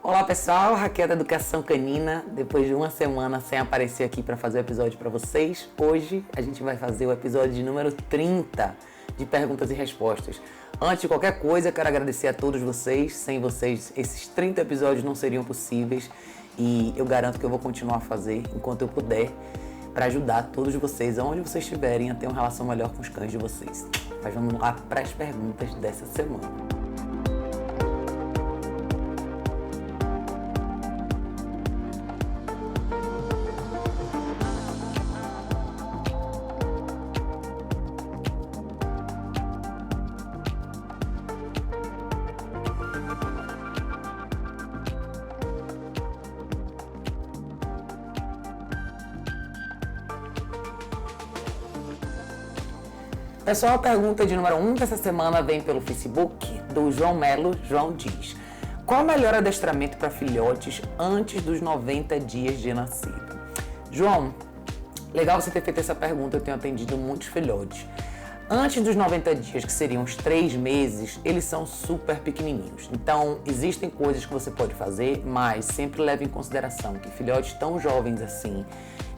Olá pessoal, Raquel da Educação Canina. Depois de uma semana sem aparecer aqui para fazer o episódio para vocês, hoje a gente vai fazer o episódio de número 30 de perguntas e respostas. Antes de qualquer coisa, quero agradecer a todos vocês. Sem vocês, esses 30 episódios não seriam possíveis e eu garanto que eu vou continuar a fazer enquanto eu puder para ajudar todos vocês, aonde vocês estiverem, a ter uma relação melhor com os cães de vocês. Mas vamos lá para as perguntas dessa semana. Pessoal, a pergunta de número 1 dessa semana vem pelo Facebook, do João Melo. João diz: qual o melhor adestramento para filhotes antes dos 90 dias de nascido? João, legal você ter feito essa pergunta, eu tenho atendido muitos filhotes. Antes dos 90 dias, que seriam os 3 meses, eles são super pequenininhos. Então, existem coisas que você pode fazer, mas sempre leve em consideração que filhotes tão jovens assim,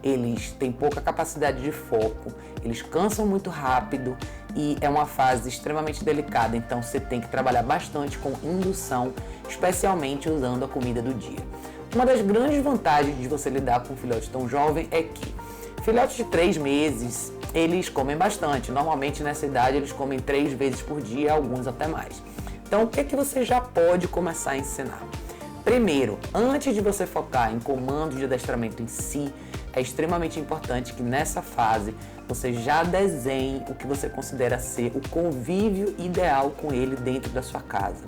eles têm pouca capacidade de foco, eles cansam muito rápido e é uma fase extremamente delicada, então você tem que trabalhar bastante com indução, especialmente usando a comida do dia. Uma das grandes vantagens de você lidar com um filhote tão jovem é que filhotes de 3 meses, eles comem bastante. Normalmente nessa idade eles comem 3 vezes por dia, alguns até mais. Então o que é que você já pode começar a ensinar? Primeiro, antes de você focar em comandos de adestramento em si, é extremamente importante que nessa fase você já desenhe o que você considera ser o convívio ideal com ele dentro da sua casa.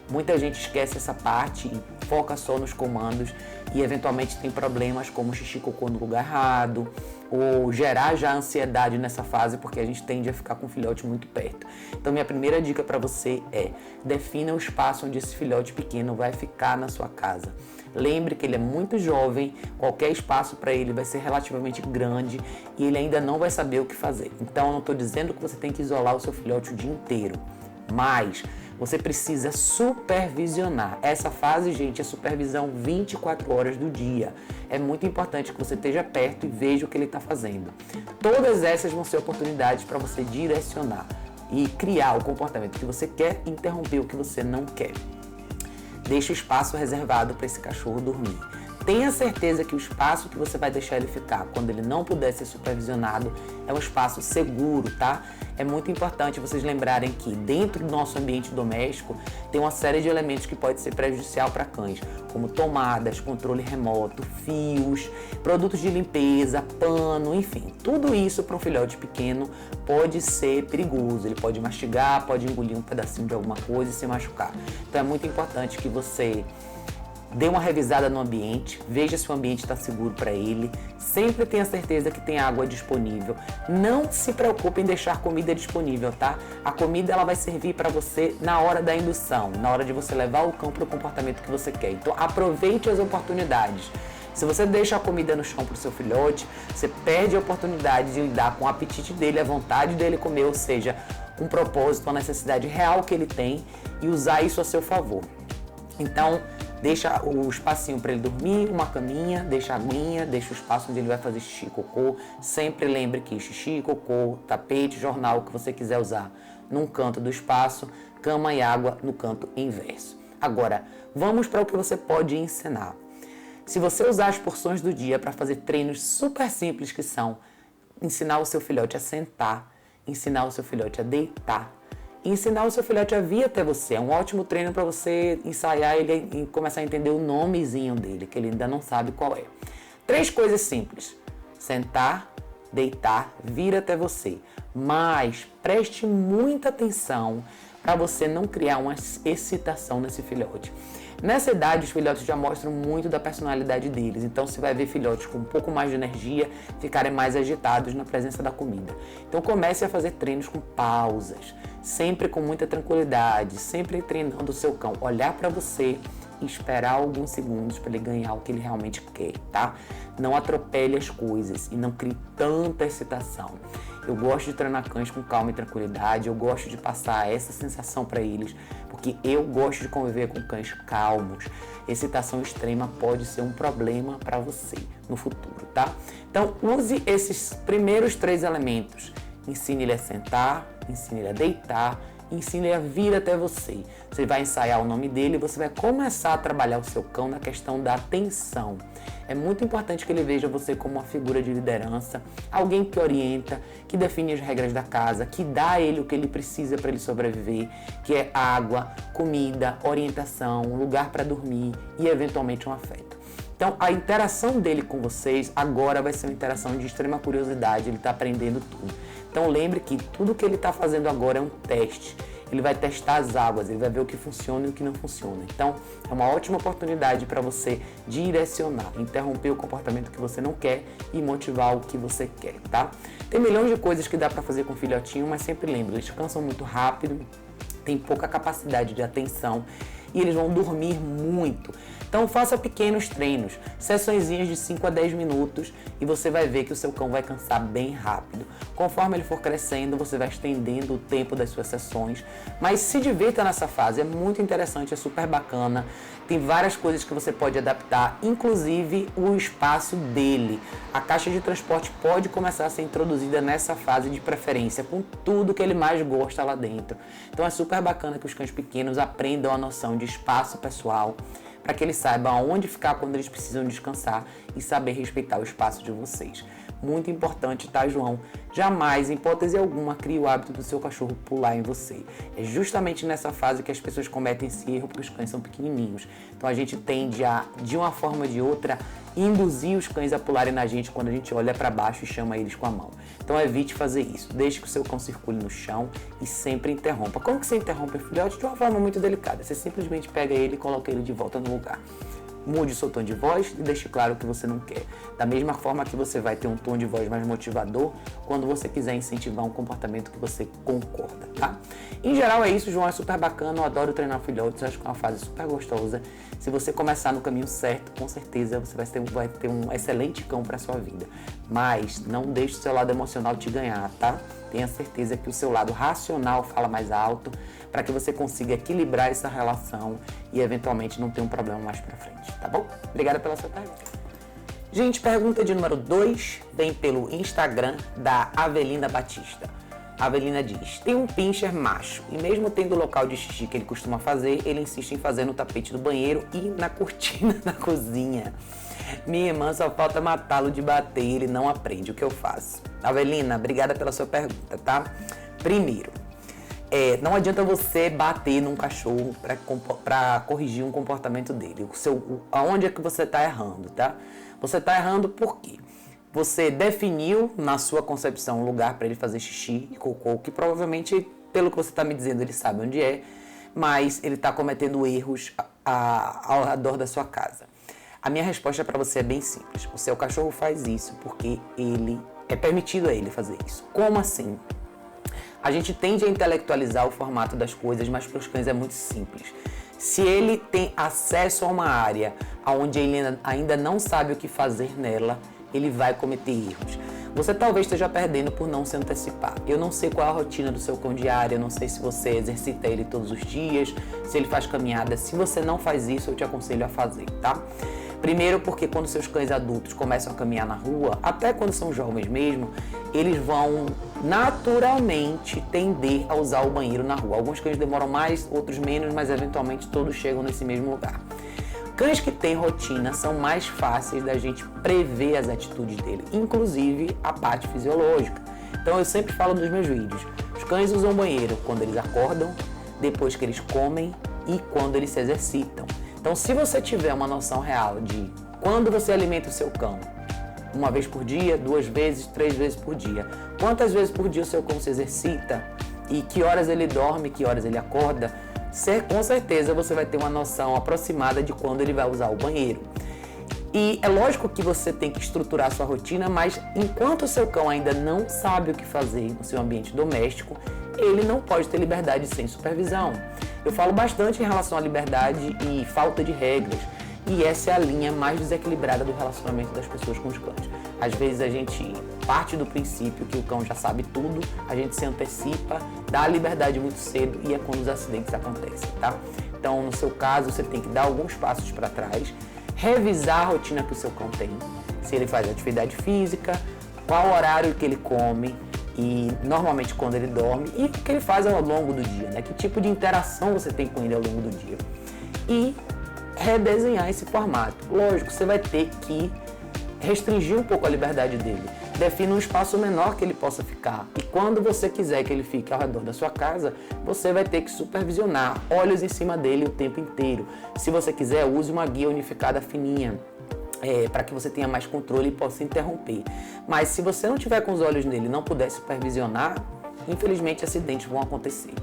Muita gente esquece essa parte e foca só nos comandos e eventualmente tem problemas como xixi e cocô no lugar errado ou gerar já ansiedade nessa fase porque a gente tende a ficar com o filhote muito perto. Então minha primeira dica para você é: defina o espaço onde esse filhote pequeno vai ficar na sua casa. Lembre que ele é muito jovem, qualquer espaço para ele vai ser relativamente grande e ele ainda não vai saber o que fazer. Então eu não estou dizendo que você tem que isolar o seu filhote o dia inteiro, mas você precisa supervisionar. Essa fase, gente, é supervisão 24 horas do dia. É muito importante que você esteja perto e veja o que ele está fazendo. Todas essas vão ser oportunidades para você direcionar e criar o comportamento que você quer e interromper o que você não quer. Deixe o espaço reservado para esse cachorro dormir. Tenha certeza que o espaço que você vai deixar ele ficar quando ele não puder ser supervisionado é um espaço seguro, tá? É muito importante vocês lembrarem que dentro do nosso ambiente doméstico tem uma série de elementos que pode ser prejudicial para cães, como tomadas, controle remoto, fios, produtos de limpeza, pano, enfim. Tudo isso para um filhote pequeno pode ser perigoso. Ele pode mastigar, pode engolir um pedacinho de alguma coisa e se machucar. Então é muito importante que você dê uma revisada no ambiente, veja se o ambiente está seguro para ele, sempre tenha certeza que tem água disponível. Não se preocupe em deixar comida disponível, tá? A comida ela vai servir para você na hora da indução, na hora de você levar o cão para o comportamento que você quer. Então aproveite as oportunidades. Se você deixa a comida no chão para o seu filhote, você perde a oportunidade de lidar com o apetite dele, a vontade dele comer, ou seja, um propósito, uma necessidade real que ele tem e usar isso a seu favor. Então, deixa o espacinho para ele dormir, uma caminha, deixa a aguinha, deixa o espaço onde ele vai fazer xixi e cocô. Sempre lembre que xixi, cocô, tapete, jornal, o que você quiser usar num canto do espaço, cama e água no canto inverso. Agora, vamos para o que você pode ensinar. Se você usar as porções do dia para fazer treinos super simples que são ensinar o seu filhote a sentar, ensinar o seu filhote a deitar, ensinar o seu filhote a vir até você. É um ótimo treino para você ensaiar ele e começar a entender o nomezinho dele, que ele ainda não sabe qual é. 3 coisas simples: sentar, deitar, vir até você. Mas preste muita atenção para você não criar uma excitação nesse filhote. Nessa idade, os filhotes já mostram muito da personalidade deles, então você vai ver filhotes com um pouco mais de energia ficarem mais agitados na presença da comida. Então comece a fazer treinos com pausas, sempre com muita tranquilidade, sempre treinando o seu cão, olhar para você e esperar alguns segundos para ele ganhar o que ele realmente quer, tá? Não atropele as coisas e não crie tanta excitação. Eu gosto de treinar cães com calma e tranquilidade, eu gosto de passar essa sensação para eles, porque porque eu gosto de conviver com cães calmos. Excitação extrema pode ser um problema para você no futuro, tá? Então, use esses primeiros 3 elementos. Ensine ele a sentar, ensine ele a deitar, ensine ele a vir até você. Você vai ensaiar o nome dele e você vai começar a trabalhar o seu cão na questão da atenção. É muito importante que ele veja você como uma figura de liderança, alguém que orienta, que define as regras da casa, que dá a ele o que ele precisa para ele sobreviver, que é água, comida, orientação, lugar para dormir e eventualmente um afeto. Então, a interação dele com vocês agora vai ser uma interação de extrema curiosidade, ele está aprendendo tudo. Então, lembre que tudo que ele está fazendo agora é um teste. Ele vai testar as águas, ele vai ver o que funciona e o que não funciona. Então, é uma ótima oportunidade para você direcionar, interromper o comportamento que você não quer e motivar o que você quer, tá? Tem milhões de coisas que dá para fazer com o filhotinho, mas sempre lembre, eles cansam muito rápido, têm pouca capacidade de atenção e eles vão dormir muito. Então faça pequenos treinos, sessõezinhas de 5 a 10 minutos e você vai ver que o seu cão vai cansar bem rápido. Conforme ele for crescendo, você vai estendendo o tempo das suas sessões, mas se divirta nessa fase, é muito interessante, é super bacana. Tem várias coisas que você pode adaptar, inclusive o espaço dele. A caixa de transporte pode começar a ser introduzida nessa fase de preferência, com tudo que ele mais gosta lá dentro. Então é super bacana que os cães pequenos aprendam a noção de espaço pessoal, para que eles saibam aonde ficar quando eles precisam descansar e saber respeitar o espaço de vocês. Muito importante, tá, João? Jamais, em hipótese alguma, crie o hábito do seu cachorro pular em você. É justamente nessa fase que as pessoas cometem esse erro, porque os cães são pequenininhos. Então a gente tende a, de uma forma ou de outra, induzir os cães a pularem na gente quando a gente olha para baixo e chama eles com a mão. Então evite fazer isso. Deixe que o seu cão circule no chão e sempre interrompa. Como que você interrompe o filhote? De uma forma muito delicada. Você simplesmente pega ele e coloca ele de volta no lugar. Mude o seu tom de voz e deixe claro o que você não quer. Da mesma forma que você vai ter um tom de voz mais motivador quando você quiser incentivar um comportamento que você concorda, tá? Em geral é isso, João, é super bacana, eu adoro treinar filhotes, acho que é uma fase super gostosa. Se você começar no caminho certo, com certeza você vai ter um excelente cão para sua vida. Mas não deixe o seu lado emocional te ganhar, tá? Tenha certeza que o seu lado racional fala mais alto para que você consiga equilibrar essa relação e eventualmente não ter um problema mais para frente, tá bom? Obrigada pela sua pergunta. Gente, pergunta de número 2 vem pelo Instagram da Avelina Batista. A Avelina diz: tem um pincher macho e mesmo tendo o local de xixi que ele costuma fazer, ele insiste em fazer no tapete do banheiro e na cortina da cozinha. Minha irmã só falta matá-lo de bater e ele não aprende. O que eu faço? Avelina, obrigada pela sua pergunta, tá? Primeiro, não adianta você bater num cachorro para corrigir um comportamento dele. Aonde é que você está errando, tá? Você está errando por quê? Você definiu na sua concepção um lugar para ele fazer xixi e cocô, que provavelmente, pelo que você está me dizendo, ele sabe onde é, mas ele está cometendo erros ao redor da sua casa. A minha resposta para você é bem simples. O seu cachorro faz isso porque é permitido a ele fazer isso. Como assim? A gente tende a intelectualizar o formato das coisas, mas para os cães é muito simples. Se ele tem acesso a uma área onde ele ainda não sabe o que fazer nela, ele vai cometer erros. Você talvez esteja perdendo por não se antecipar. Eu não sei qual é a rotina do seu cão diária, eu não sei se você exercita ele todos os dias, se ele faz caminhada. Se você não faz isso, eu te aconselho a fazer, tá? Primeiro porque quando seus cães adultos começam a caminhar na rua, até quando são jovens mesmo, eles vão naturalmente tender a usar o banheiro na rua. Alguns cães demoram mais, outros menos, mas eventualmente todos chegam nesse mesmo lugar. Cães que têm rotina são mais fáceis da gente prever as atitudes dele, inclusive a parte fisiológica. Então eu sempre falo nos meus vídeos, os cães usam banheiro quando eles acordam, depois que eles comem e quando eles se exercitam. Então se você tiver uma noção real de quando você alimenta o seu cão, uma vez por dia, 2 vezes, 3 vezes por dia, quantas vezes por dia o seu cão se exercita e que horas ele dorme, que horas ele acorda, com certeza você vai ter uma noção aproximada de quando ele vai usar o banheiro. E é lógico que você tem que estruturar a sua rotina, mas enquanto o seu cão ainda não sabe o que fazer no seu ambiente doméstico, ele não pode ter liberdade sem supervisão. Eu falo bastante em relação à liberdade e falta de regras, e essa é a linha mais desequilibrada do relacionamento das pessoas com os cães. Às vezes a gente parte do princípio que o cão já sabe tudo, a gente se antecipa, dá a liberdade muito cedo e é quando os acidentes acontecem, tá? Então, no seu caso, você tem que dar alguns passos para trás, revisar a rotina que o seu cão tem, se ele faz atividade física, qual horário que ele come e normalmente quando ele dorme e o que ele faz ao longo do dia, né? Que tipo de interação você tem com ele ao longo do dia. E redesenhar esse formato. Lógico, você vai ter que restringir um pouco a liberdade dele. Defina um espaço menor que ele possa ficar. E quando você quiser que ele fique ao redor da sua casa, você vai ter que supervisionar, olhos em cima dele o tempo inteiro. Se você quiser, use uma guia unificada fininha, para que você tenha mais controle e possa interromper. Mas se você não tiver com os olhos nele e não puder supervisionar, infelizmente acidentes vão acontecer.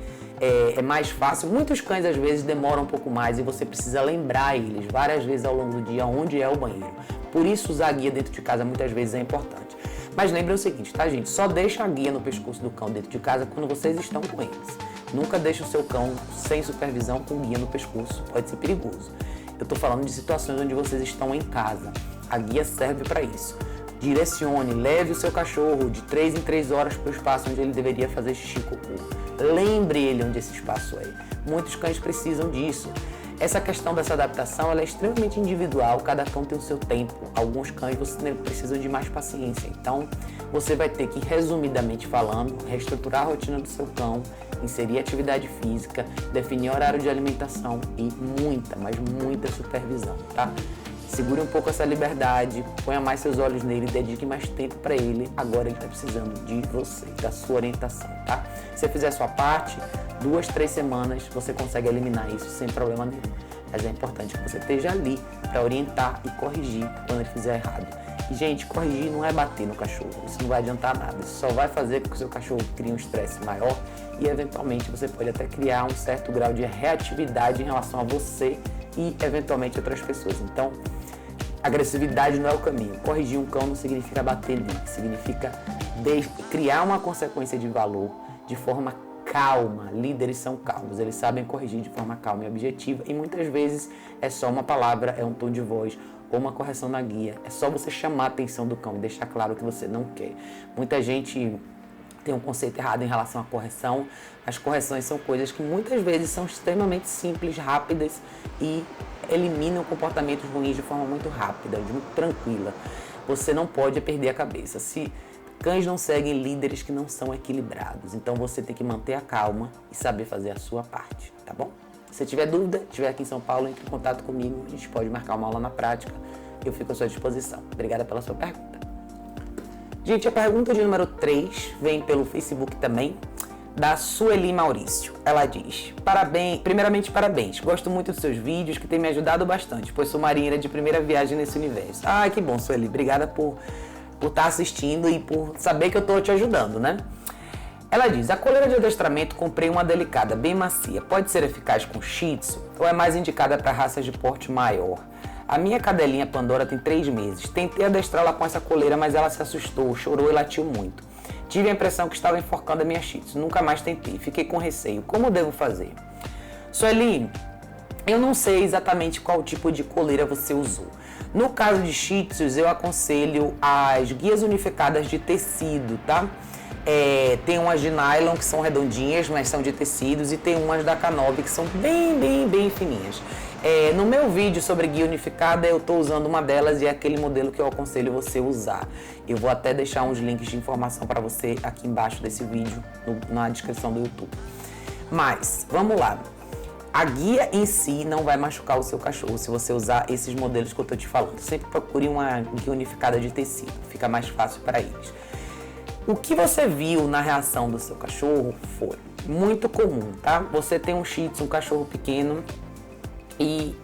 É mais fácil, muitos cães às vezes demoram um pouco mais e você precisa lembrar eles várias vezes ao longo do dia onde é o banheiro. Por isso usar a guia dentro de casa muitas vezes é importante. Mas lembrem o seguinte, tá, gente? Só deixa a guia no pescoço do cão dentro de casa quando vocês estão com eles. Nunca deixe o seu cão sem supervisão com guia no pescoço, pode ser perigoso. Eu estou falando de situações onde vocês estão em casa. A guia serve para isso. Direcione, leve o seu cachorro de 3 em 3 horas para o espaço onde ele deveria fazer xixi e cocô. Lembre ele onde esse espaço é. Muitos cães precisam disso. Essa questão dessa adaptação ela é extremamente individual, cada cão tem o seu tempo. Alguns cães você precisam de mais paciência. Então, você vai ter que, resumidamente falando, reestruturar a rotina do seu cão, inserir atividade física, definir horário de alimentação e muita, mas muita supervisão, tá? Segure um pouco essa liberdade, ponha mais seus olhos nele, dedique mais tempo para ele. Agora ele está precisando de você, da sua orientação, tá? Se você fizer a sua parte, 2, 3 semanas você consegue eliminar isso sem problema nenhum. Mas é importante que você esteja ali para orientar e corrigir quando ele fizer errado. E, gente, corrigir não é bater no cachorro, isso não vai adiantar nada. Isso só vai fazer com que o seu cachorro crie um estresse maior e, eventualmente, você pode até criar um certo grau de reatividade em relação a você e, eventualmente, outras pessoas. Então, agressividade não é o caminho. Corrigir um cão não significa bater nele, significa criar uma consequência de valor de forma calma. Líderes são calmos, eles sabem corrigir de forma calma e objetiva e muitas vezes é só uma palavra, é um tom de voz ou uma correção na guia. É só você chamar a atenção do cão e deixar claro que você não quer. Muita gente tem um conceito errado em relação à correção. As correções são coisas que muitas vezes são extremamente simples, rápidas e eliminam comportamentos ruins de forma muito rápida, muito tranquila. Você não pode perder a cabeça. Se cães não seguem líderes que não são equilibrados, então você tem que manter a calma e saber fazer a sua parte, tá bom? Se tiver dúvida, estiver aqui em São Paulo, entre em contato comigo, a gente pode marcar uma aula na prática, eu fico à sua disposição. Obrigada pela sua pergunta. Gente, a pergunta de número 3 vem pelo Facebook também, da Sueli Maurício. Ela diz: primeiramente, parabéns. Gosto muito dos seus vídeos, que tem me ajudado bastante, pois sou marinheira de primeira viagem nesse universo. Ah, que bom, Sueli. Obrigada por estar assistindo e por saber que eu estou te ajudando, né? Ela diz: a coleira de adestramento comprei uma delicada, bem macia. Pode ser eficaz com Shih Tzu ou é mais indicada para raças de porte maior? A minha cadelinha Pandora tem 3 meses. Tentei adestrá-la com essa coleira, mas ela se assustou, chorou e latiu muito. Tive a impressão que estava enforcando a minha Shih Tzu. Nunca mais tentei. Fiquei com receio. Como devo fazer? Sueli, eu não sei exatamente qual tipo de coleira você usou. No caso de Shih Tzus, eu aconselho as guias unificadas de tecido, tá? Tem umas de nylon que são redondinhas, mas são de tecidos, e tem umas da Canobie que são bem fininhas. No meu vídeo sobre guia unificada, eu estou usando uma delas e é aquele modelo que eu aconselho você usar. Eu vou até deixar uns links de informação para você aqui embaixo desse vídeo, na descrição do YouTube. Mas, vamos lá. A guia em si não vai machucar o seu cachorro se você usar esses modelos que eu estou te falando. Sempre procure uma guia unificada de tecido, fica mais fácil para eles. O que você viu na reação do seu cachorro foi muito comum, tá? Você tem um Shih Tzu, um cachorro pequeno, e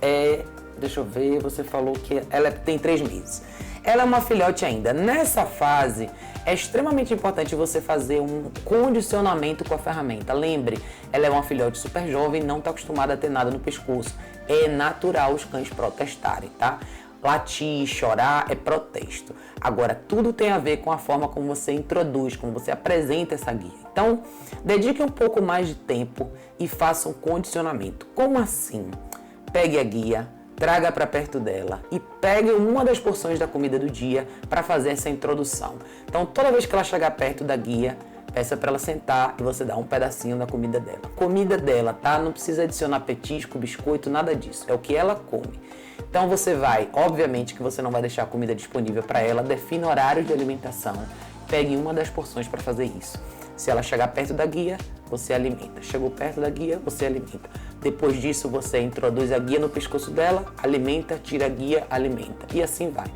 deixa eu ver, você falou que ela tem 3 meses. Ela é uma filhote ainda. Nessa fase, é extremamente importante você fazer um condicionamento com a ferramenta. Lembre, ela é uma filhote super jovem, não está acostumada a ter nada no pescoço. É natural os cães protestarem, tá? Latir, chorar é protesto. Agora, tudo tem a ver com a forma como você introduz, como você apresenta essa guia. Então, dedique um pouco mais de tempo e faça um condicionamento. Como assim? Pegue a guia, traga para perto dela e pegue uma das porções da comida do dia para fazer essa introdução. Então, toda vez que ela chegar perto da guia, peça para ela sentar e você dá um pedacinho da comida dela. Comida dela, tá? Não precisa adicionar petisco, biscoito, nada disso. É o que ela come. Então você vai, obviamente que você não vai deixar a comida disponível para ela, defina horários de alimentação, pegue uma das porções para fazer isso. Se ela chegar perto da guia, você alimenta. Chegou perto da guia, você alimenta. Depois disso, você introduz a guia no pescoço dela, alimenta, tira a guia, alimenta. E assim vai.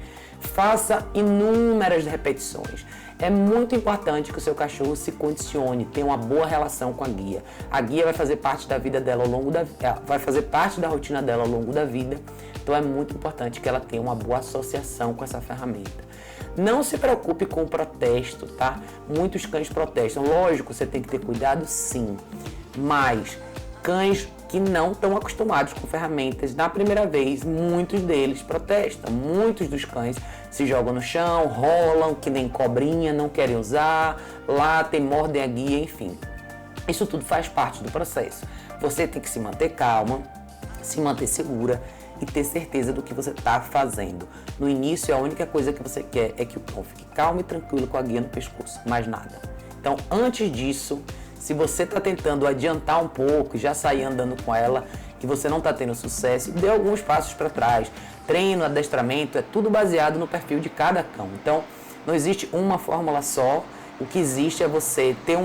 Faça inúmeras repetições. É muito importante que o seu cachorro se condicione, tenha uma boa relação com a guia. A guia vai fazer parte da vida dela ao longo da vai fazer parte da rotina dela ao longo da vida. Então é muito importante que ela tenha uma boa associação com essa ferramenta. Não se preocupe com o protesto, tá? Muitos cães protestam. Lógico, você tem que ter cuidado, sim. Mas cães que não estão acostumados com ferramentas, na primeira vez, muitos deles protestam. Muitos dos cães se jogam no chão, rolam, que nem cobrinha, não querem usar, latem, mordem a guia, enfim. Isso tudo faz parte do processo. Você tem que se manter calma, se manter segura e ter certeza do que você está fazendo. No início, a única coisa que você quer é que o cão fique calmo e tranquilo com a guia no pescoço, mais nada. Então, antes disso, se você está tentando adiantar um pouco e já sair andando com ela e você não está tendo sucesso, dê alguns passos para trás. Treino, adestramento, é tudo baseado no perfil de cada cão. Então, não existe uma fórmula só. O que existe é você ter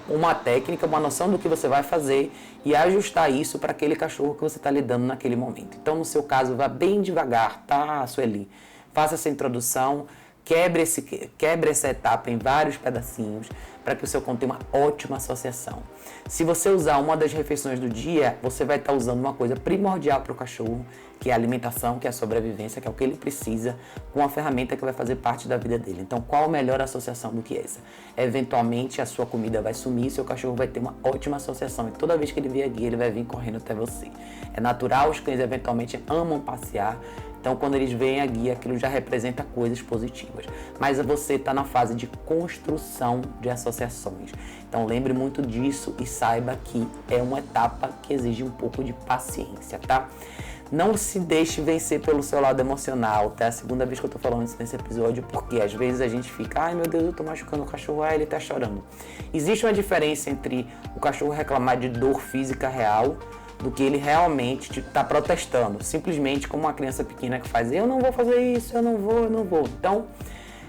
uma técnica, uma noção do que você vai fazer e ajustar isso para aquele cachorro que você está lidando naquele momento. Então, no seu caso, vá bem devagar, tá, Sueli? Faça essa introdução, quebre essa etapa em vários pedacinhos para que o seu cão tenha uma ótima associação. Se você usar uma das refeições do dia, você vai estar usando uma coisa primordial para o cachorro, que é a alimentação, que é a sobrevivência, que é o que ele precisa, com a ferramenta que vai fazer parte da vida dele. Então, qual a melhor associação do que essa? Eventualmente, a sua comida vai sumir, seu cachorro vai ter uma ótima associação e toda vez que ele vier a guia, ele vai vir correndo até você. É natural, os cães eventualmente amam passear, então quando eles veem a guia, aquilo já representa coisas positivas. Mas você está na fase de construção de associações. Então lembre muito disso e saiba que é uma etapa que exige um pouco de paciência, tá? Não se deixe vencer pelo seu lado emocional, tá? É a segunda vez que eu tô falando isso nesse episódio, porque às vezes a gente fica, ai meu Deus, eu tô machucando o cachorro, ele tá chorando. Existe uma diferença entre o cachorro reclamar de dor física real do que ele realmente tá protestando, simplesmente como uma criança pequena que faz, eu não vou fazer isso, eu não vou. Então,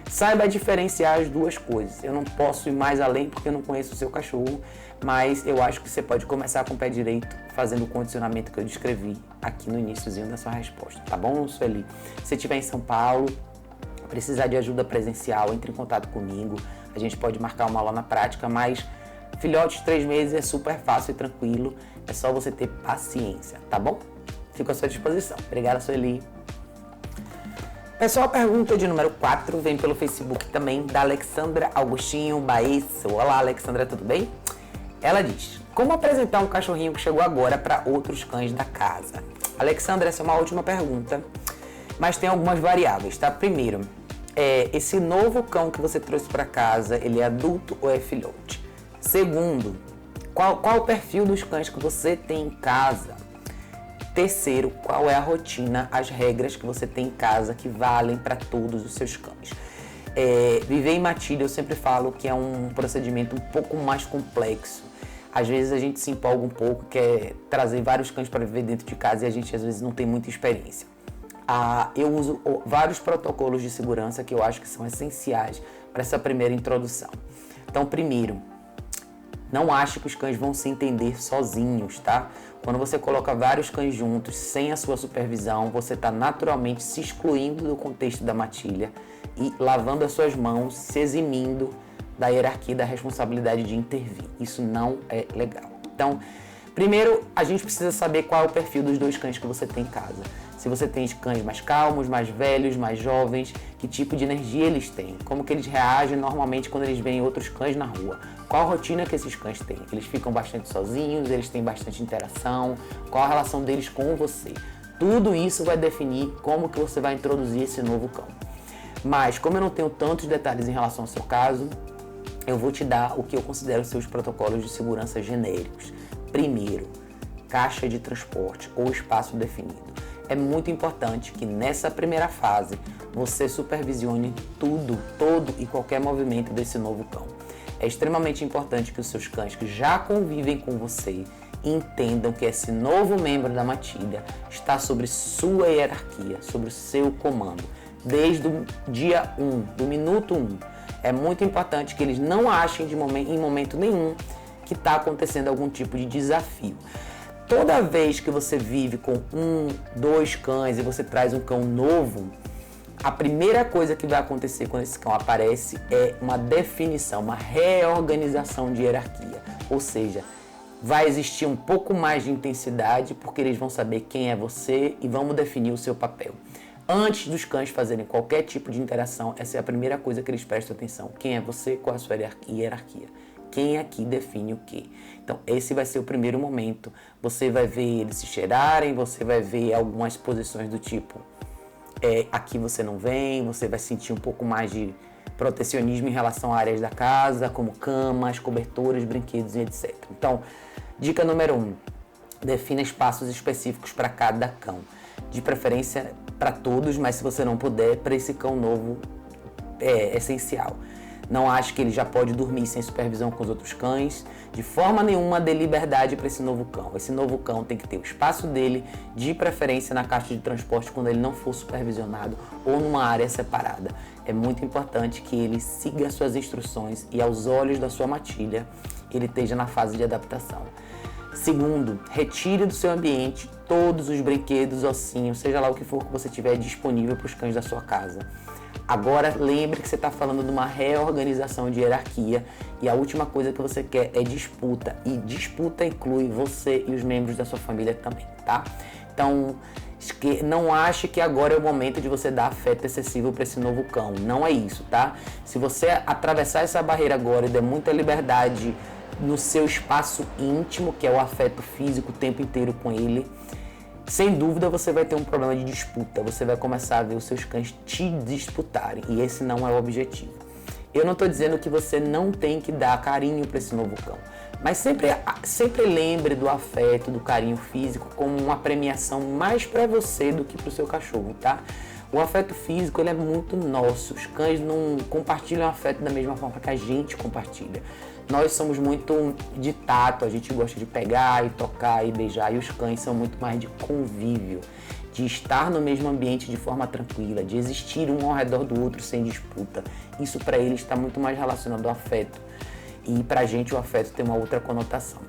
saiba diferenciar as duas coisas. Eu não posso ir mais além porque eu não conheço o seu cachorro, mas eu acho que você pode começar com o pé direito fazendo o condicionamento que eu descrevi aqui no iniciozinho da sua resposta, tá bom, Sueli? Se estiver em São Paulo, precisar de ajuda presencial, entre em contato comigo, a gente pode marcar uma aula na prática, mas filhote de 3 meses é super fácil e tranquilo, é só você ter paciência, tá bom? Fico à sua disposição. Obrigada, Sueli. Pessoal, a pergunta de número 4 vem pelo Facebook também, da Alexandra Augustinho Baesso. Olá, Alexandra, tudo bem? Ela diz, como apresentar um cachorrinho que chegou agora para outros cães da casa? Alexandra, essa é uma ótima pergunta, mas tem algumas variáveis, tá? Primeiro, esse novo cão que você trouxe para casa, ele é adulto ou é filhote? Segundo, qual o perfil dos cães que você tem em casa? Terceiro, qual é a rotina, as regras que você tem em casa que valem para todos os seus cães? Viver em matilha, eu sempre falo que é um procedimento um pouco mais complexo. Às vezes a gente se empolga um pouco, quer trazer vários cães para viver dentro de casa e a gente às vezes não tem muita experiência. Eu uso vários protocolos de segurança que eu acho que são essenciais para essa primeira introdução. Então, primeiro, não ache que os cães vão se entender sozinhos, tá? Quando você coloca vários cães juntos, sem a sua supervisão, você está naturalmente se excluindo do contexto da matilha e lavando as suas mãos, se eximindo da hierarquia da responsabilidade de intervir. Isso não é legal. Então, primeiro, a gente precisa saber qual é o perfil dos 2 cães que você tem em casa. Se você tem cães mais calmos, mais velhos, mais jovens, que tipo de energia eles têm, como que eles reagem normalmente quando eles veem outros cães na rua, qual a rotina que esses cães têm, eles ficam bastante sozinhos, eles têm bastante interação, qual a relação deles com você. Tudo isso vai definir como que você vai introduzir esse novo cão. Mas, como eu não tenho tantos detalhes em relação ao seu caso, eu vou te dar o que eu considero seus protocolos de segurança genéricos. Primeiro, caixa de transporte ou espaço definido. é muito importante que nessa primeira fase você supervisione tudo, todo e qualquer movimento desse novo cão. É extremamente importante que os seus cães que já convivem com você entendam que esse novo membro da matilha está sobre sua hierarquia, sobre o seu comando, desde o dia 1, do minuto 1. É muito importante que eles não achem em momento nenhum que está acontecendo algum tipo de desafio. Toda vez que você vive com 1, 2 cães e você traz um cão novo, a primeira coisa que vai acontecer quando esse cão aparece é uma definição, uma reorganização de hierarquia. Ou seja, vai existir um pouco mais de intensidade porque eles vão saber quem é você e vão definir o seu papel. Antes dos cães fazerem qualquer tipo de interação, essa é a primeira coisa que eles prestam atenção. Quem é você, qual é a sua hierarquia? Quem aqui define o quê? Então, esse vai ser o primeiro momento. Você vai ver eles se cheirarem, você vai ver algumas posições do tipo aqui você não vem, você vai sentir um pouco mais de protecionismo em relação a áreas da casa, como camas, cobertores, brinquedos e etc. Então, dica número 1, defina espaços específicos para cada cão. De preferência para todos, mas se você não puder, para esse cão novo é essencial. Não ache que ele já pode dormir sem supervisão com os outros cães. De forma nenhuma dê liberdade para esse novo cão. Esse novo cão tem que ter o espaço dele, de preferência na caixa de transporte quando ele não for supervisionado ou numa área separada. É muito importante que ele siga as suas instruções e aos olhos da sua matilha ele esteja na fase de adaptação. Segundo, retire do seu ambiente todos os brinquedos, ossinhos, seja lá o que for que você tiver disponível para os cães da sua casa. Agora lembre que você está falando de uma reorganização de hierarquia e a última coisa que você quer é disputa. E disputa inclui você e os membros da sua família também, tá? Então, não ache que agora é o momento de você dar afeto excessivo para esse novo cão. Não é isso, tá? Se você atravessar essa barreira agora e der muita liberdade no seu espaço íntimo, que é o afeto físico o tempo inteiro com ele, sem dúvida você vai ter um problema de disputa. Você vai começar a ver os seus cães te disputarem e esse não é o objetivo. Eu não estou dizendo que você não tem que dar carinho para esse novo cão, mas sempre lembre do afeto, do carinho físico como uma premiação mais para você do que para o seu cachorro, tá? O afeto físico ele é muito nosso. Os cães não compartilham afeto da mesma forma que a gente compartilha. Nós somos muito de tato, a gente gosta de pegar e tocar e beijar, e os cães são muito mais de convívio, de estar no mesmo ambiente de forma tranquila, de existir um ao redor do outro sem disputa. Isso para eles está muito mais relacionado ao afeto, e para a gente o afeto tem uma outra conotação.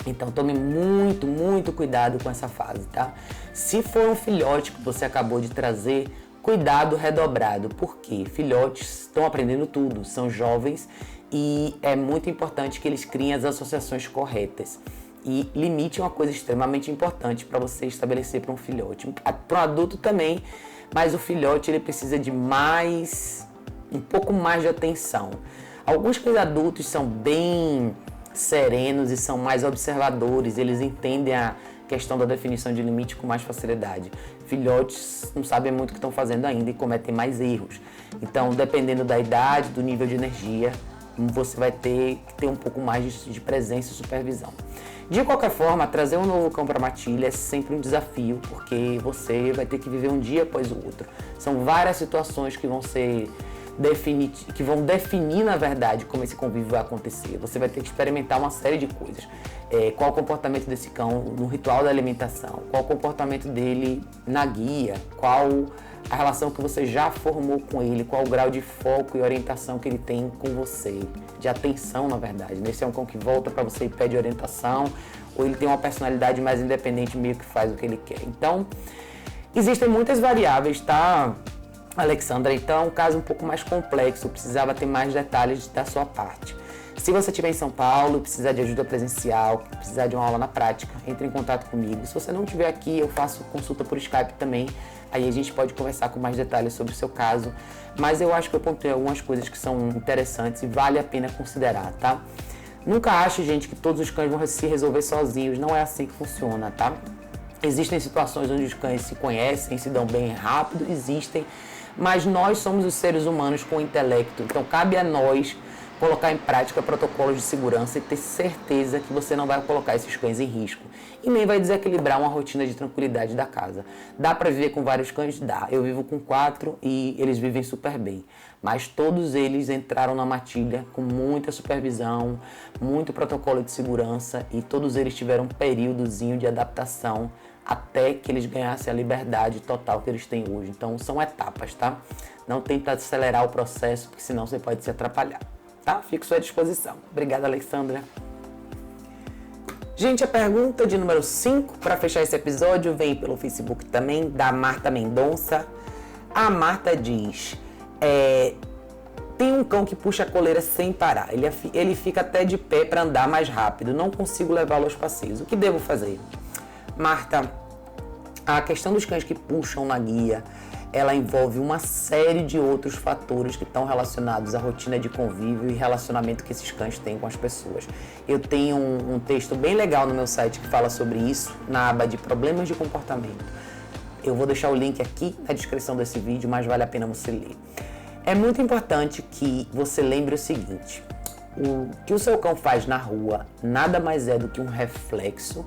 Então tome muito, muito cuidado com essa fase, tá? Se for um filhote que você acabou de trazer, cuidado redobrado, porque filhotes estão aprendendo tudo, são jovens e é muito importante que eles criem as associações corretas. E limite é uma coisa extremamente importante para você estabelecer para um filhote. Para um adulto também, mas o filhote ele precisa de um pouco mais de atenção. Alguns cães adultos são bem serenos e são mais observadores, eles entendem a questão da definição de limite com mais facilidade. Filhotes não sabem muito o que estão fazendo ainda e cometem mais erros. Então, dependendo da idade, do nível de energia, você vai ter que ter um pouco mais de presença e supervisão. De qualquer forma, trazer um novo cão para a matilha é sempre um desafio, porque você vai ter que viver um dia após o outro. São várias situações que vão definir, na verdade, como esse convívio vai acontecer. Você vai ter que experimentar uma série de coisas. Qual o comportamento desse cão no ritual da alimentação, qual o comportamento dele na guia, qual a relação que você já formou com ele, qual o grau de foco e orientação que ele tem com você, de atenção, na verdade. Esse é um cão que volta para você e pede orientação, ou ele tem uma personalidade mais independente, meio que faz o que ele quer. Então, existem muitas variáveis, tá, Alexandra? Então, é um caso um pouco mais complexo, eu precisava ter mais detalhes da sua parte. Se você estiver em São Paulo, precisar de ajuda presencial, precisar de uma aula na prática, entre em contato comigo. Se você não estiver aqui, eu faço consulta por Skype também. Aí a gente pode conversar com mais detalhes sobre o seu caso. Mas eu acho que eu pontuei algumas coisas que são interessantes e vale a pena considerar, tá? Nunca ache, gente, que todos os cães vão se resolver sozinhos. Não é assim que funciona, tá? Existem situações onde os cães se conhecem, se dão bem rápido, existem. Mas nós somos os seres humanos com intelecto. Então cabe a nós colocar em prática protocolos de segurança e ter certeza que você não vai colocar esses cães em risco e nem vai desequilibrar uma rotina de tranquilidade da casa. Dá para viver com vários cães? Dá. Eu vivo com 4 e eles vivem super bem, mas todos eles entraram na matilha com muita supervisão, muito protocolo de segurança e todos eles tiveram um períodozinho de adaptação até que eles ganhassem a liberdade total que eles têm hoje. Então são etapas, tá? Não tenta acelerar o processo, porque senão você pode se atrapalhar. Tá? Fico à sua disposição. Obrigada, Alexandra. Gente, a pergunta de número 5, para fechar esse episódio, vem pelo Facebook também, da Marta Mendonça. A Marta diz, tem um cão que puxa a coleira sem parar. Ele fica até de pé para andar mais rápido. Não consigo levá-lo aos passeios. O que devo fazer? Marta, a questão dos cães que puxam na guia, ela envolve uma série de outros fatores que estão relacionados à rotina de convívio e relacionamento que esses cães têm com as pessoas. Eu tenho um texto bem legal no meu site que fala sobre isso, na aba de problemas de comportamento. Eu vou deixar o link aqui na descrição desse vídeo, mas vale a pena você ler. É muito importante que você lembre o seguinte, o que o seu cão faz na rua nada mais é do que um reflexo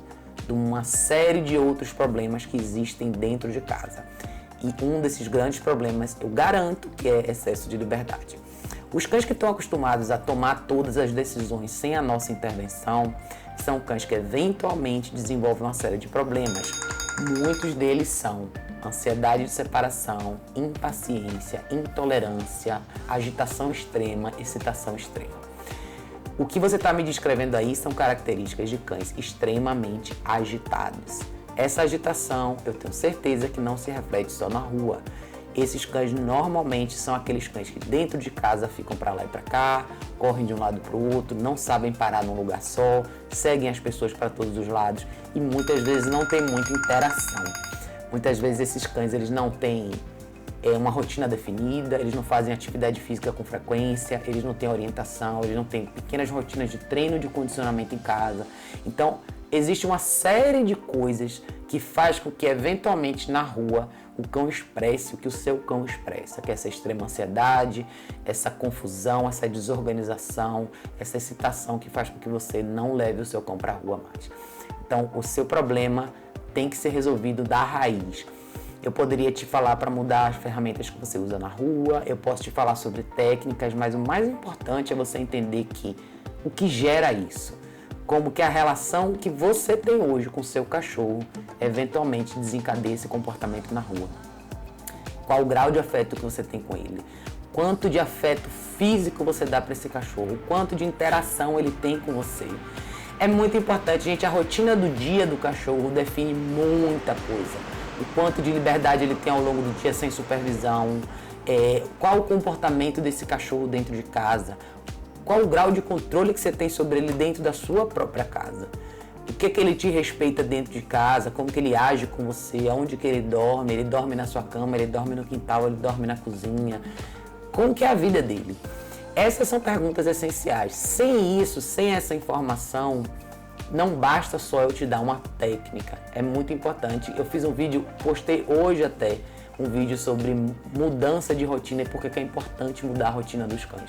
de uma série de outros problemas que existem dentro de casa. E um desses grandes problemas, eu garanto, que é excesso de liberdade. Os cães que estão acostumados a tomar todas as decisões sem a nossa intervenção, são cães que eventualmente desenvolvem uma série de problemas. Muitos deles são ansiedade de separação, impaciência, intolerância, agitação extrema, excitação extrema. O que você está me descrevendo aí são características de cães extremamente agitados. Essa agitação, eu tenho certeza que não se reflete só na rua. Esses cães normalmente são aqueles cães que dentro de casa ficam para lá e para cá, correm de um lado para o outro, não sabem parar num lugar só, seguem as pessoas para todos os lados e muitas vezes não tem muita interação. Muitas vezes esses cães eles não têm uma rotina definida, eles não fazem atividade física com frequência, eles não têm orientação, eles não têm pequenas rotinas de treino de condicionamento em casa. Então, existe uma série de coisas que faz com que, eventualmente, na rua, o cão expresse o que o seu cão expressa, que é essa extrema ansiedade, essa confusão, essa desorganização, essa excitação que faz com que você não leve o seu cão para a rua mais. Então, o seu problema tem que ser resolvido da raiz. Eu poderia te falar para mudar as ferramentas que você usa na rua, eu posso te falar sobre técnicas, mas o mais importante é você entender que o que gera isso, como que a relação que você tem hoje com o seu cachorro eventualmente desencadeia esse comportamento na rua. Qual o grau de afeto que você tem com ele? Quanto de afeto físico você dá para esse cachorro? Quanto de interação ele tem com você? É muito importante, gente, a rotina do dia do cachorro define muita coisa. O quanto de liberdade ele tem ao longo do dia sem supervisão, qual o comportamento desse cachorro dentro de casa, qual o grau de controle que você tem sobre ele dentro da sua própria casa, o que ele te respeita dentro de casa, como que ele age com você, aonde que ele dorme na sua cama, ele dorme no quintal, ele dorme na cozinha, como que é a vida dele. Essas são perguntas essenciais. Sem isso, sem essa informação, não basta só eu te dar uma técnica, é muito importante. Eu fiz um vídeo, postei hoje até, um vídeo sobre mudança de rotina e por que é importante mudar a rotina dos cães.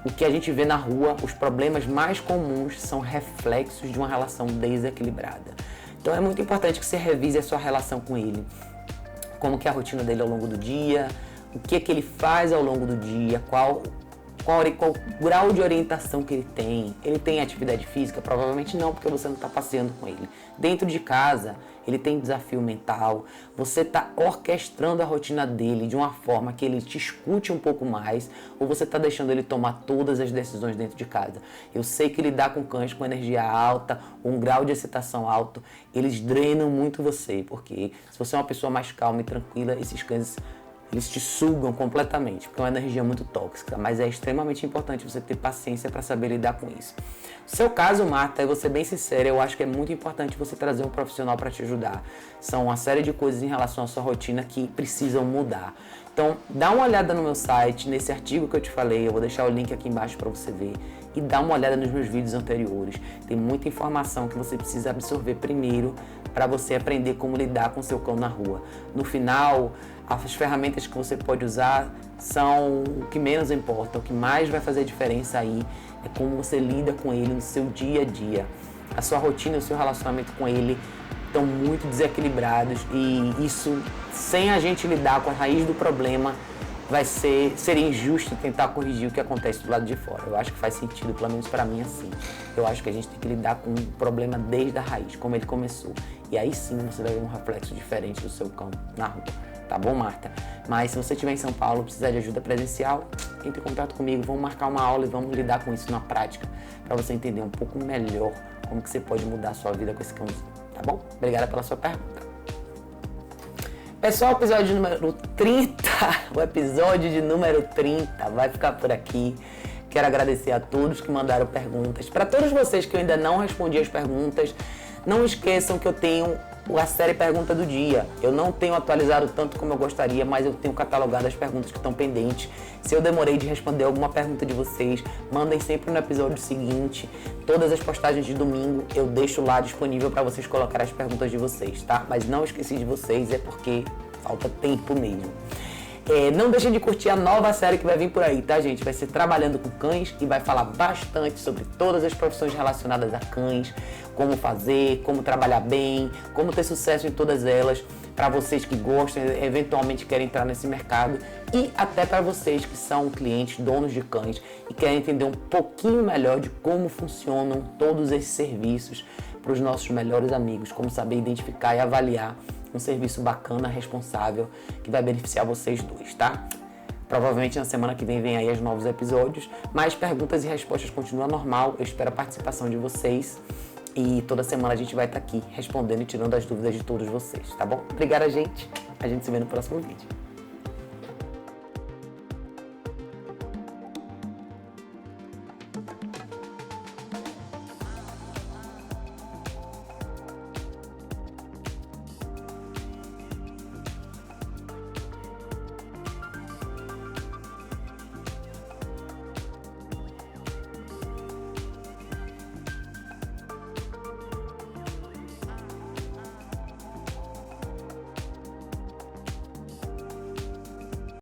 O que a gente vê na rua, os problemas mais comuns são reflexos de uma relação desequilibrada. Então é muito importante que você revise a sua relação com ele. Como que é a rotina dele ao longo do dia, o que ele faz ao longo do dia, qual o grau de orientação que ele tem. Ele tem atividade física? Provavelmente não, porque você não está passeando com ele. Dentro de casa, ele tem desafio mental. Você está orquestrando a rotina dele de uma forma que ele te escute um pouco mais, ou você está deixando ele tomar todas as decisões dentro de casa. Eu sei que lidar com cães com energia alta, um grau de excitação alto, eles drenam muito você, porque se você é uma pessoa mais calma e tranquila, esses cães eles te sugam completamente, porque é uma energia muito tóxica, mas é extremamente importante você ter paciência para saber lidar com isso. No seu caso, Marta, eu vou ser bem sincera, eu acho que é muito importante você trazer um profissional para te ajudar. São uma série de coisas em relação à sua rotina que precisam mudar. Então, dá uma olhada no meu site, nesse artigo que eu te falei, eu vou deixar o link aqui embaixo para você ver. e dá uma olhada nos meus vídeos anteriores. Tem muita informação que você precisa absorver primeiro para você aprender como lidar com o seu cão na rua. No final, as ferramentas que você pode usar são o que menos importa. O que mais vai fazer diferença aí é como você lida com ele no seu dia a dia. A sua rotina e o seu relacionamento com ele estão muito desequilibrados e isso, sem a gente lidar com a raiz do problema, seria injusto tentar corrigir o que acontece do lado de fora. Eu acho que faz sentido, pelo menos para mim, assim. Eu acho que a gente tem que lidar com o problema desde a raiz, como ele começou. E aí sim você vai ver um reflexo diferente do seu cão na rua. Tá bom, Marta? Mas se você estiver em São Paulo, precisar de ajuda presencial, entre em contato comigo, vamos marcar uma aula e vamos lidar com isso na prática, para você entender um pouco melhor como que você pode mudar a sua vida com esse cãozinho, tá bom? Obrigada pela sua pergunta. Pessoal, o episódio número 30, o episódio de número 30 vai ficar por aqui. Quero agradecer a todos que mandaram perguntas. Para todos vocês que eu ainda não respondi as perguntas, não esqueçam que eu tenho a série Pergunta do Dia. Eu não tenho atualizado tanto como eu gostaria, mas eu tenho catalogado as perguntas que estão pendentes. Se eu demorei de responder alguma pergunta de vocês, mandem sempre no episódio seguinte. Todas as postagens de domingo eu deixo lá disponível para vocês colocarem as perguntas de vocês, tá? Mas não esqueci de vocês, é porque falta tempo mesmo. Não deixem de curtir a nova série que vai vir por aí, tá, gente? Vai ser Trabalhando com Cães e vai falar bastante sobre todas as profissões relacionadas a cães, como fazer, como trabalhar bem, como ter sucesso em todas elas, para vocês que gostam, eventualmente querem entrar nesse mercado e até para vocês que são clientes, donos de cães e querem entender um pouquinho melhor de como funcionam todos esses serviços para os nossos melhores amigos, como saber identificar e avaliar um serviço bacana, responsável, que vai beneficiar vocês dois, tá? Provavelmente na semana que vem aí os novos episódios, mas perguntas e respostas continuam normal, eu espero a participação de vocês e toda semana a gente vai estar aqui respondendo e tirando as dúvidas de todos vocês, tá bom? Obrigada, gente. A gente se vê no próximo vídeo.